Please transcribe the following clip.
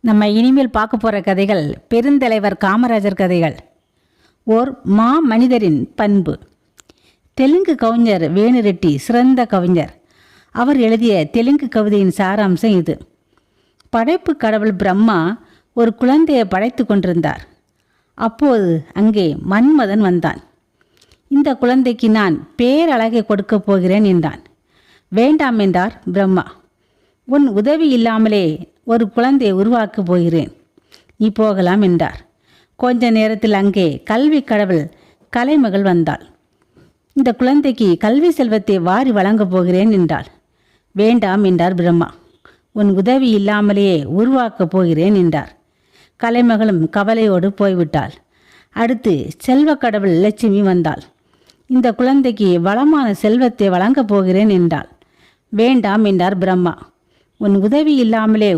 நம்ம இனிமேல் பார்க்க போகிற கதைகள் பெருந்தலைவர் காமராஜர் கதைகள். ஓர் மா மனிதரின் பண்பு. தெலுங்கு கவிஞர் வேணுரெட்டி சிறந்த கவிஞர். அவர் எழுதிய தெலுங்கு கவிதையின் சாராம்சம் இது. படைப்பு கடவுள் பிரம்மா ஒரு குழந்தையை படைத்து கொண்டிருந்தார். அப்போது அங்கே மன்மதன் வந்தான். இந்த குழந்தைக்கு நான் பேரழகை கொடுக்கப் போகிறேன் என்றான். வேண்டாம் என்றார் பிரம்மா. உன் உதவி இல்லாமலே ஒரு குழந்தையை உருவாக்கப் போகிறேன், நீ போகலாம் என்றார். கொஞ்ச நேரத்தில் அங்கே கல்வி கடவுள் கலைமகள் வந்தாள். இந்த குழந்தைக்கு கல்வி செல்வத்தை வாரி வழங்கப் போகிறேன் என்றாள். வேண்டாம் என்றார் பிரம்மா. உன் உதவி இல்லாமலேயே உருவாக்கப் போகிறேன் என்றார். கலைமகளும் கவலையோடு போய்விட்டாள். அடுத்து செல்வ கடவுள் லட்சுமி வந்தாள். இந்த குழந்தைக்கு வளமான செல்வத்தை வழங்கப் போகிறேன் என்றாள். வேண்டாம் என்றார் பிரம்மா. உன் உதவி இல்லாமலே